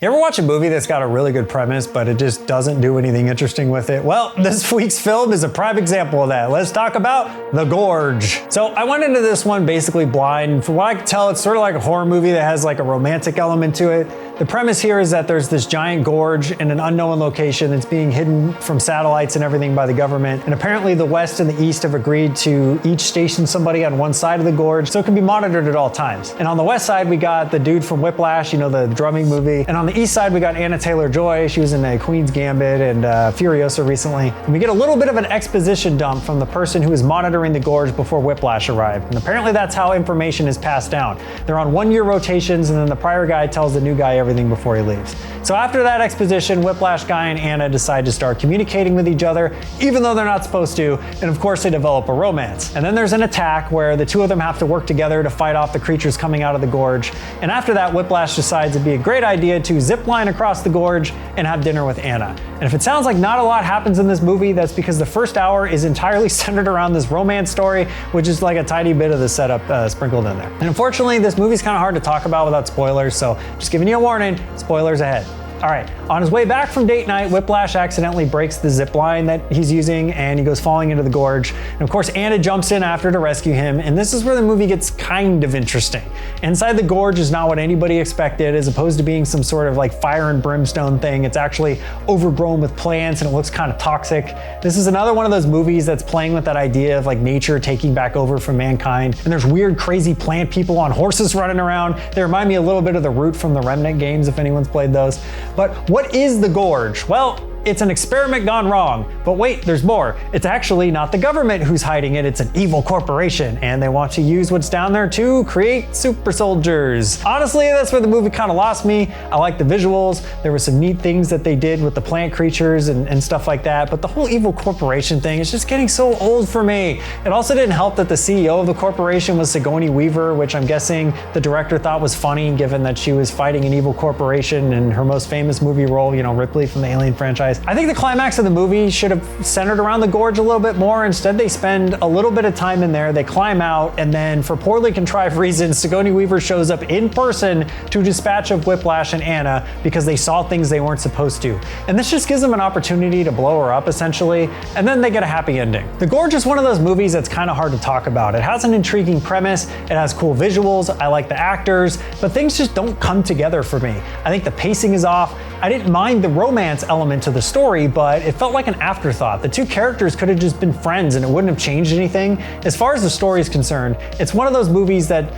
You ever watch a movie that's got a really good premise, but it just doesn't do anything interesting with it? Well, this week's film is a prime example of that. Let's talk about The Gorge. So I went into this one basically blind. From what I can tell, it's sort of like a horror movie that has like a romantic element to it. The premise here is that there's this giant gorge in an unknown location that's being hidden from satellites and everything by the government. And apparently the West and the East have agreed to each station somebody on one side of the gorge so it can be monitored at all times. And on the West side, we got the dude from Whiplash, you know, the drumming movie. And on the East side, we got Anna Taylor-Joy. She was in Queen's Gambit and Furiosa recently. And we get a little bit of an exposition dump from the person who is monitoring the gorge before Whiplash arrived. And apparently that's how information is passed down. They're on one-year rotations, and then the prior guy tells the new guy everything before he leaves. So after that exposition, Whiplash guy and Anna decide to start communicating with each other, even though they're not supposed to, and of course they develop a romance. And then there's an attack where the two of them have to work together to fight off the creatures coming out of the gorge. And after that, Whiplash decides it'd be a great idea to zip line across the gorge and have dinner with Anna. And if it sounds like not a lot happens in this movie, that's because the first hour is entirely centered around this romance story, which is like a tiny bit of the setup sprinkled in there. And unfortunately, this movie's kind of hard to talk about without spoilers, so just giving you a warning, spoilers ahead. All right, on his way back from date night, Whiplash accidentally breaks the zip line that he's using and he goes falling into the gorge. And of course, Anna jumps in after to rescue him. And this is where the movie gets kind of interesting. Inside the gorge is not what anybody expected. As opposed to being some sort of like fire and brimstone thing, it's actually overgrown with plants and it looks kind of toxic. This is another one of those movies that's playing with that idea of like nature taking back over from mankind. And there's weird, crazy plant people on horses running around. They remind me a little bit of the Root from the Remnant games, if anyone's played those. But what is the gorge? Well, it's an experiment gone wrong. But wait, there's more. It's actually not the government who's hiding it, it's an evil corporation, and they want to use what's down there to create super soldiers. Honestly, that's where the movie kind of lost me. I like the visuals. There were some neat things that they did with the plant creatures and stuff like that, but the whole evil corporation thing is just getting so old for me. It also didn't help that the CEO of the corporation was Sigourney Weaver, which I'm guessing the director thought was funny given that she was fighting an evil corporation in her most famous movie role, you know, Ripley from the Alien franchise. I think the climax of the movie should have centered around the gorge a little bit more. Instead, they spend a little bit of time in there, they climb out, and then for poorly contrived reasons, Sigourney Weaver shows up in person to dispatch of Whiplash and Anna because they saw things they weren't supposed to. And this just gives them an opportunity to blow her up, essentially, and then they get a happy ending. The Gorge is one of those movies that's kind of hard to talk about. It has an intriguing premise, it has cool visuals, I like the actors, but things just don't come together for me. I think the pacing is off. I didn't mind the romance element to the story, but it felt like an afterthought. The two characters could have just been friends and it wouldn't have changed anything. As far as the story is concerned, it's one of those movies that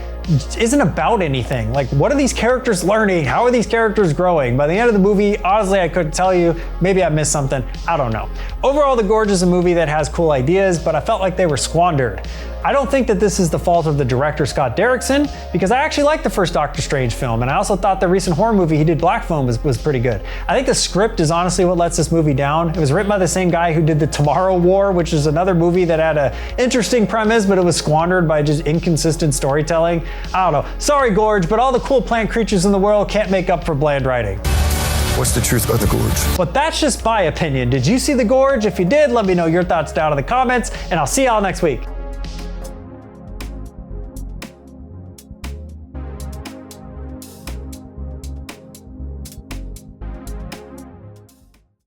isn't about anything. Like, what are these characters learning? How are these characters growing? By the end of the movie, honestly, I couldn't tell you. Maybe I missed something. I don't know. Overall, The Gorge is a movie that has cool ideas, but I felt like they were squandered. I don't think that this is the fault of the director, Scott Derrickson, because I actually liked the first Doctor Strange film, and I also thought the recent horror movie he did, Black Phone, was pretty good. I think the script is honestly what lets this movie down. It was written by the same guy who did The Tomorrow War, which is another movie that had an interesting premise, but it was squandered by just inconsistent storytelling. I don't know. Sorry, Gorge, but all the cool plant creatures in the world can't make up for bland writing. What's the truth about the gorge? But that's just my opinion. Did you see The Gorge? If you did, let me know your thoughts down in the comments, and I'll see y'all next week.